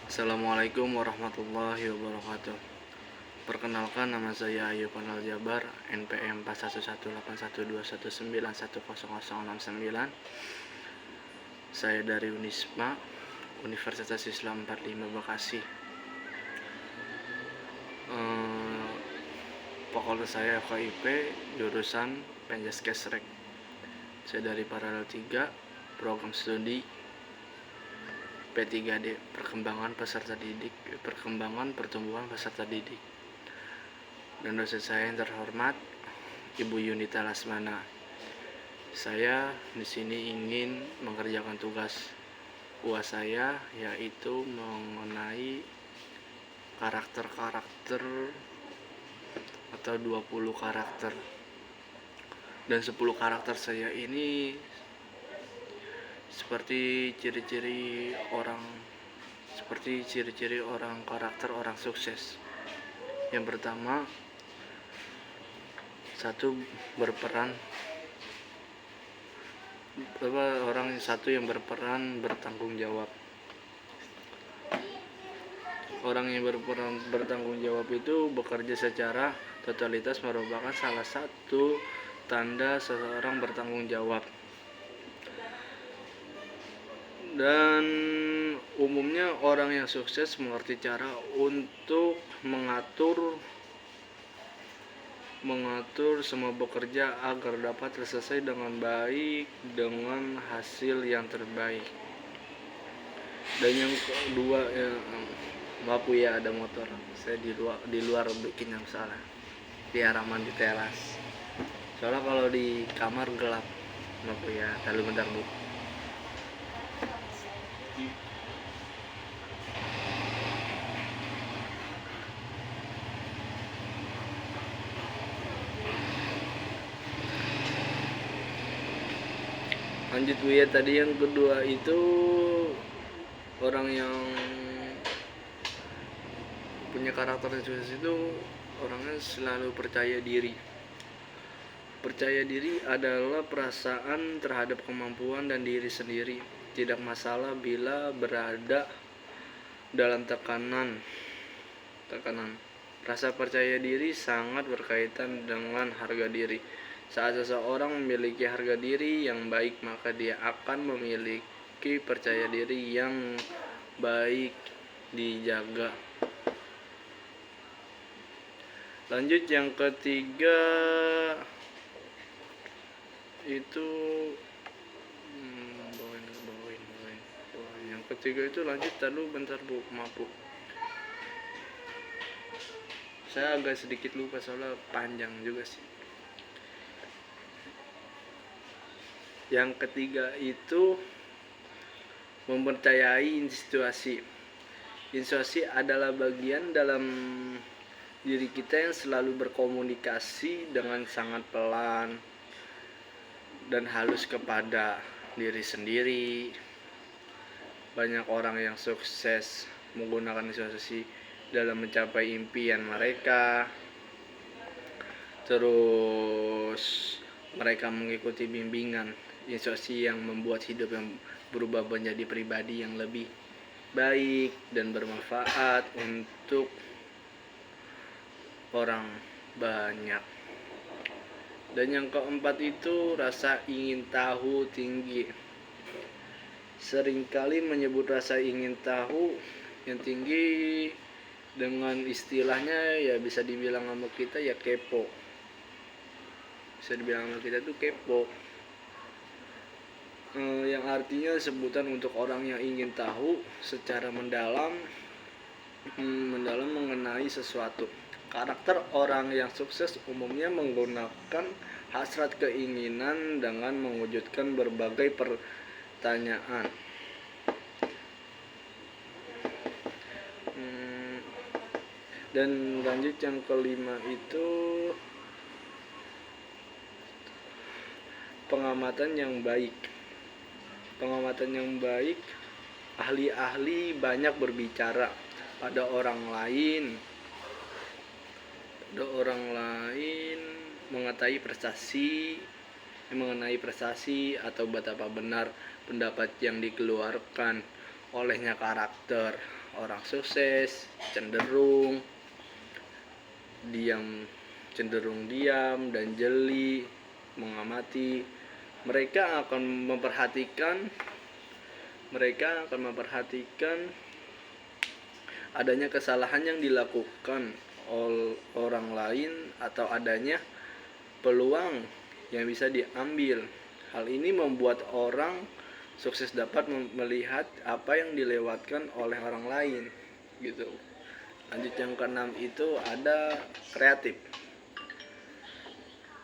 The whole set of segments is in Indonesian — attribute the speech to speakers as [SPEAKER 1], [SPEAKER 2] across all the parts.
[SPEAKER 1] Assalamualaikum warahmatullahi wabarakatuh. Perkenalkan, nama saya Ayub Panal Jabar, NPM 411812191100069. Saya dari Unisma, Universitas Islam 45 Bekasi. Fakultas saya FKIP, jurusan Penjaskesrek. Saya dari Paralel 3, program studi P3D, perkembangan pertumbuhan peserta didik. Dan dosen saya yang terhormat Ibu Yunita Lasmana. Saya di sini ingin mengerjakan tugas UAS saya, yaitu mengenai karakter atau 20 karakter. Dan 10 karakter saya ini seperti ciri-ciri orang karakter orang sukses. Yang pertama, yang berperan bertanggung jawab. Orang yang berperan bertanggung jawab itu bekerja secara totalitas, merupakan salah satu tanda seseorang bertanggung jawab. Dan umumnya orang yang sukses mengerti cara untuk mengatur semua bekerja agar dapat selesai dengan baik, dengan hasil yang terbaik. Dan yang kedua, maaf ya, ada motor. Saya di luar bikin yang salah. Di halaman di teras. Soalnya kalau di kamar gelap. Maaf ya, lalu bentar Bu. Lanjut Bu ya, tadi yang kedua itu orang yang punya karakter sukses itu orangnya selalu percaya diri. Percaya diri adalah perasaan terhadap kemampuan dan diri sendiri. Tidak masalah bila berada dalam tekanan. Rasa percaya diri sangat berkaitan dengan harga diri. Saat seseorang memiliki harga diri yang baik, maka dia akan memiliki percaya diri yang baik dijaga. Lanjut, yang ketiga itu yang ketiga itu lanjut, lalu bentar Bu, maaf Bu. Saya agak sedikit lupa soalnya panjang juga sih. Yang ketiga itu mempercayai intuisi. Intuisi adalah bagian dalam diri kita yang selalu berkomunikasi dengan sangat pelan dan halus kepada diri sendiri. Banyak orang yang sukses menggunakan intuisi dalam mencapai impian mereka. Terus mereka mengikuti bimbingan intuisi yang membuat hidup yang berubah menjadi pribadi yang lebih baik dan bermanfaat untuk orang banyak. Dan yang keempat itu rasa ingin tahu tinggi. Seringkali menyebut rasa ingin tahu yang tinggi dengan istilahnya ya bisa dibilang sama kita ya kepo. Bisa dibilang sama kita tuh kepo. Yang artinya sebutan untuk orang yang ingin tahu secara mendalam mengenai sesuatu. Karakter orang yang sukses umumnya menggunakan hasrat keinginan dengan mewujudkan berbagai pertanyaan. Dan lanjut, yang kelima itu pengamatan yang baik. Pengamatan yang baik, ahli-ahli banyak berbicara pada orang lain mengenai prestasi atau betapa benar pendapat yang dikeluarkan olehnya karakter. orang sukses cenderung diam dan jeli mengamati. Mereka akan memperhatikan adanya kesalahan yang dilakukan oleh orang lain atau adanya peluang yang bisa diambil. Hal ini membuat orang sukses dapat melihat apa yang dilewatkan oleh orang lain gitu. Lanjut yang keenam itu ada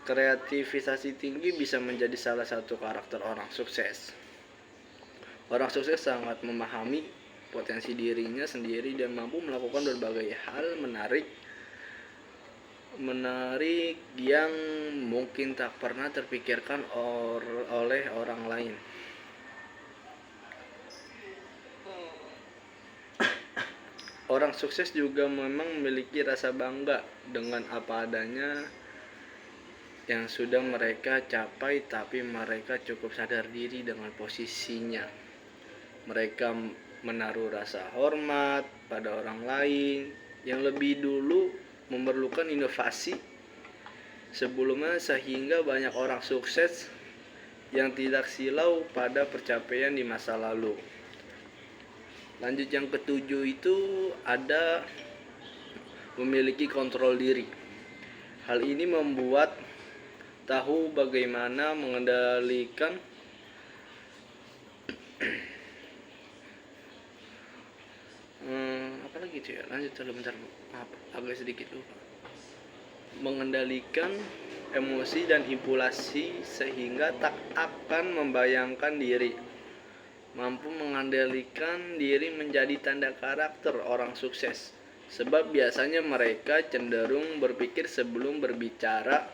[SPEAKER 1] kreativitas tinggi bisa menjadi salah satu karakter orang sukses. Orang sukses sangat memahami potensi dirinya sendiri dan mampu melakukan berbagai hal menarik yang mungkin tak pernah terpikirkan oleh orang lain. Orang sukses juga memang memiliki rasa bangga dengan apa adanya yang sudah mereka capai, tapi mereka cukup sadar diri dengan posisinya. Mereka menaruh rasa hormat pada orang lain yang lebih dulu memerlukan inovasi sebelumnya, sehingga banyak orang sukses yang tidak silau pada pencapaian di masa lalu. Lanjut yang ketujuh itu ada memiliki kontrol diri. Hal ini membuat tahu bagaimana mengendalikan mengendalikan emosi dan impulsi sehingga tak akan membayangkan diri. Mampu mengendalikan diri menjadi tanda karakter orang sukses, sebab biasanya mereka cenderung berpikir sebelum berbicara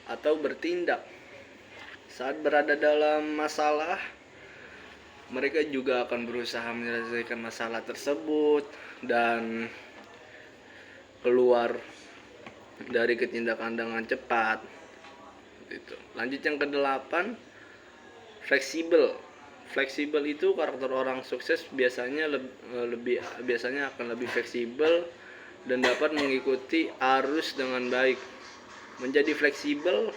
[SPEAKER 1] atau bertindak. Saat berada dalam masalah, mereka juga akan berusaha menyelesaikan masalah tersebut dan keluar dari ketindakan dengan cepat. Lanjut yang kedelapan, fleksibel itu karakter orang sukses biasanya akan lebih fleksibel dan dapat mengikuti arus dengan baik. Menjadi fleksibel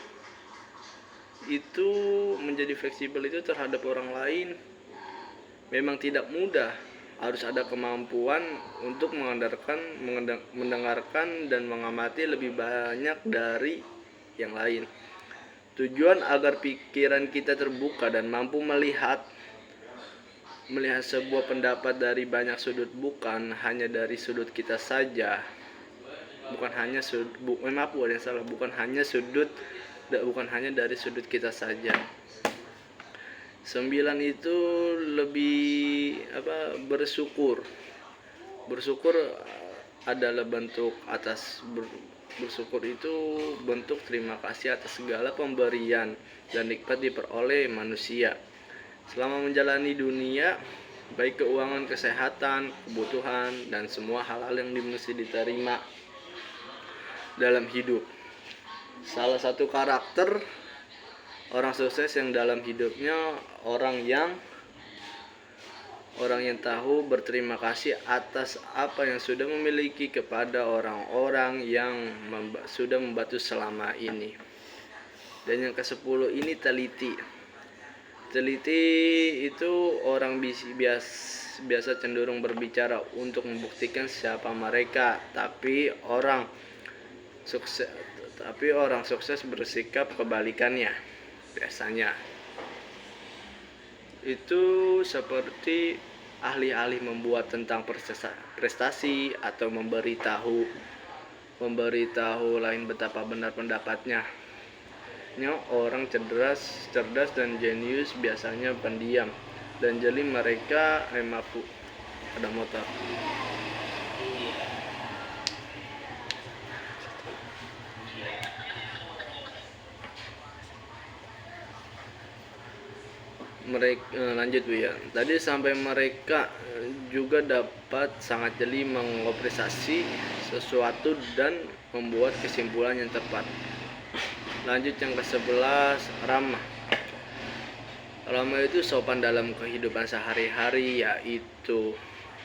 [SPEAKER 1] itu terhadap orang lain memang tidak mudah. Harus ada kemampuan untuk mendengarkan dan mengamati lebih banyak dari yang lain. Tujuan agar pikiran kita terbuka dan mampu melihat sebuah pendapat dari banyak sudut, bukan hanya dari sudut kita saja. Bukan hanya dari sudut kita saja. 9 itu bersyukur. Bersyukur adalah bersyukur itu bentuk terima kasih atas segala pemberian dan nikmat diperoleh manusia selama menjalani dunia, baik keuangan, kesehatan, kebutuhan, dan semua hal-hal yang mesti diterima dalam hidup. Salah satu karakter orang sukses yang dalam hidupnya orang yang tahu berterima kasih atas apa yang sudah memiliki kepada orang-orang yang sudah membantu selama ini. Dan yang ke-10 ini teliti itu orang biasa cenderung berbicara untuk membuktikan siapa mereka, tapi orang sukses bersikap kebalikannya. Biasanya itu seperti ahli-ahli membuat tentang prestasi atau memberitahu lain betapa benar pendapatnya. Orang cerdas dan jenius biasanya pendiam dan jeli. Mereka mampu. Ada motor. Lanjut Bu ya. Tadi sampai mereka juga dapat sangat jeli mengoperasi sesuatu dan membuat kesimpulan yang tepat. Lanjut yang ke-11, ramah. Ramah itu sopan dalam kehidupan sehari-hari, yaitu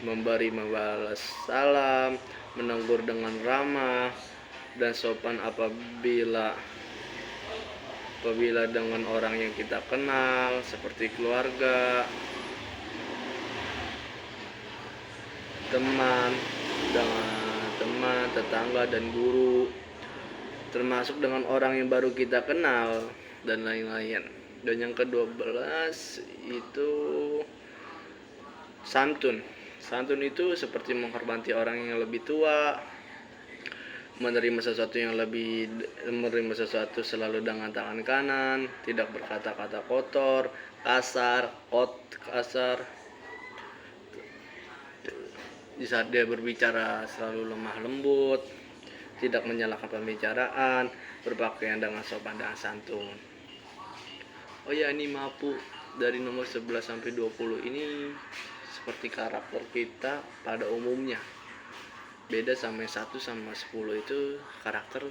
[SPEAKER 1] membalas salam, menegur dengan ramah dan sopan apabila dengan orang yang kita kenal seperti keluarga, teman, tetangga dan guru, termasuk dengan orang yang baru kita kenal dan lain-lain. Dan yang ke-12 itu santun. Santun itu seperti menghormati orang yang lebih tua, menerima sesuatu selalu dengan tangan kanan, tidak berkata-kata kotor, kasar. Di saat dia berbicara selalu lemah lembut, tidak menyalahkan pembicaraan, berpakaian dengan sopan dan santun. Oh ya, ini Mapu dari nomor 11 sampai 20 ini seperti karakter kita pada umumnya. Beda sama 1 sama 10 itu karakter,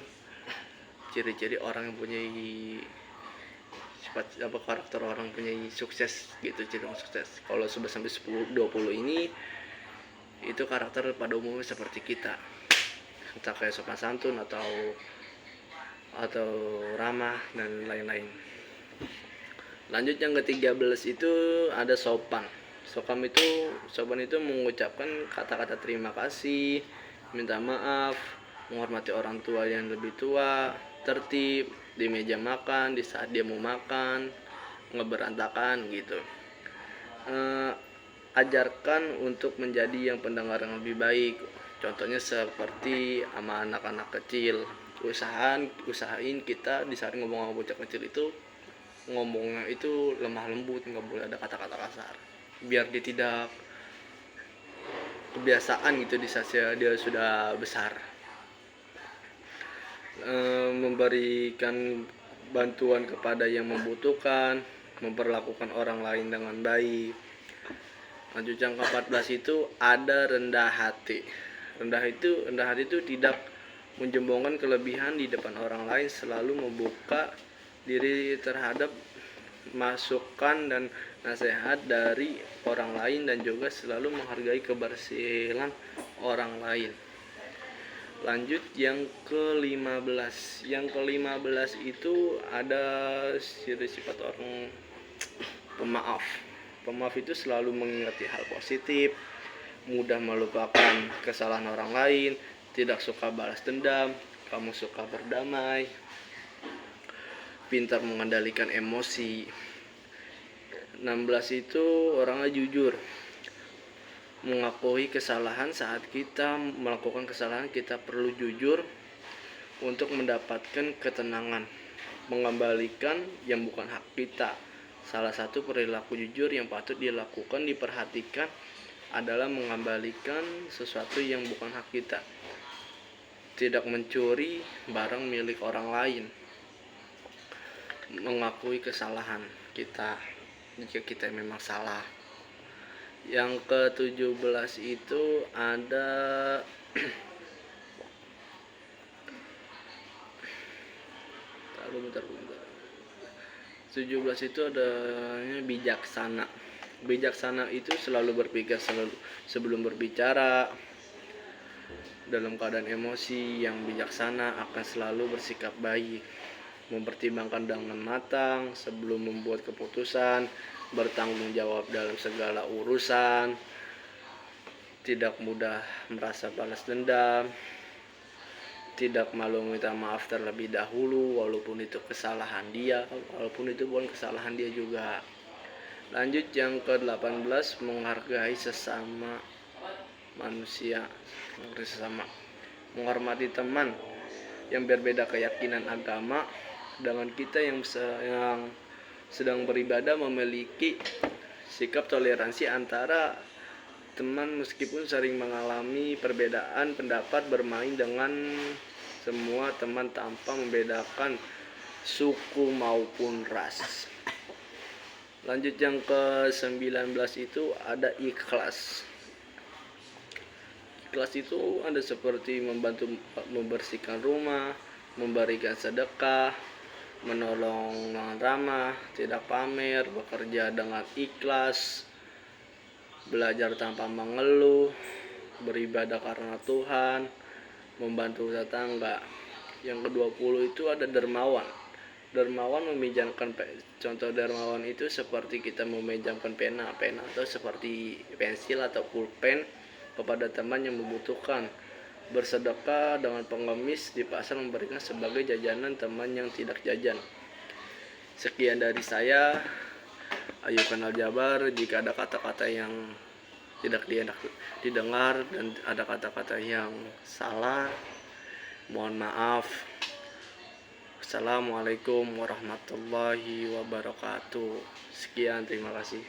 [SPEAKER 1] ciri-ciri orang yang punya karakter orang punya sukses gitu, ciri orang sukses. Kalau 11 sampai 10 20 ini itu karakter pada umumnya seperti kita, entah kayak sopan santun atau ramah dan lain-lain. Lanjut yang ke-13 itu ada sopan. Sopan itu mengucapkan kata-kata terima kasih, minta maaf, menghormati orang tua yang lebih tua, tertib di meja makan, di saat dia mau makan, ngeberantakan gitu. Ajarkan untuk menjadi yang pendengar yang lebih baik. Contohnya seperti sama anak-anak kecil, usahain kita di saat ngomong sama bocah kecil itu ngomongnya itu lemah lembut, nggak boleh ada kata-kata kasar, biar dia tidak kebiasaan gitu di saat dia sudah besar. Memberikan bantuan kepada yang membutuhkan, memperlakukan orang lain dengan baik. Lanjut yang ke-14 itu ada rendah hati. Rendah hati itu tidak menjembongkan kelebihan di depan orang lain, selalu membuka diri terhadap masukan dan nasihat dari orang lain, dan juga selalu menghargai keberhasilan orang lain. Lanjut yang ke-15. Yang ke-15 itu ada ciri sifat orang pemaaf. Pemaaf itu selalu mengingati hal positif, mudah melupakan kesalahan orang lain, tidak suka balas dendam, kamu suka berdamai, pintar mengendalikan emosi. 16 itu orangnya jujur, mengakui kesalahan. Saat kita melakukan kesalahan, kita perlu jujur untuk mendapatkan ketenangan, mengembalikan yang bukan hak kita. Salah satu perilaku jujur yang patut dilakukan, diperhatikan adalah mengembalikan sesuatu yang bukan hak kita. Tidak mencuri barang milik orang lain. Mengakui kesalahan kita jika kita memang salah. Yang ke-17 itu ada bentar. 17 itu adanya bijaksana. Bijaksana itu selalu berpikir sebelum berbicara. Dalam keadaan emosi, yang bijaksana akan selalu bersikap baik, mempertimbangkan dengan matang sebelum membuat keputusan, bertanggung jawab dalam segala urusan, tidak mudah merasa balas dendam, tidak malu minta maaf terlebih dahulu walaupun itu kesalahan dia, walaupun itu bukan kesalahan dia juga. Lanjut yang ke-18, menghargai sesama manusia, menghormati teman yang berbeda keyakinan agama dengan kita yang sedang beribadah, memiliki sikap toleransi antara teman meskipun sering mengalami perbedaan pendapat, bermain dengan semua teman tanpa membedakan suku maupun ras. Lanjut yang ke-19 itu ada ikhlas. Ikhlas itu ada seperti membantu membersihkan rumah, memberikan sedekah, menolong dengan ramah, tidak pamer, bekerja dengan ikhlas, belajar tanpa mengeluh, beribadah karena Tuhan, membantu tetangga. Yang ke-20 itu ada dermawan. Dermawan meminjamkan contoh dermawan itu seperti kita meminjamkan pena atau seperti pensil atau pulpen kepada teman yang membutuhkan. Bersedekah dengan pengemis di pasar memberikan sebagai jajanan teman yang tidak jajan. Sekian dari saya, Ayu Kenal Jabar. Jika ada kata-kata yang tidak didengar dan ada kata-kata yang salah, mohon maaf. Assalamualaikum warahmatullahi wabarakatuh. Sekian, terima kasih.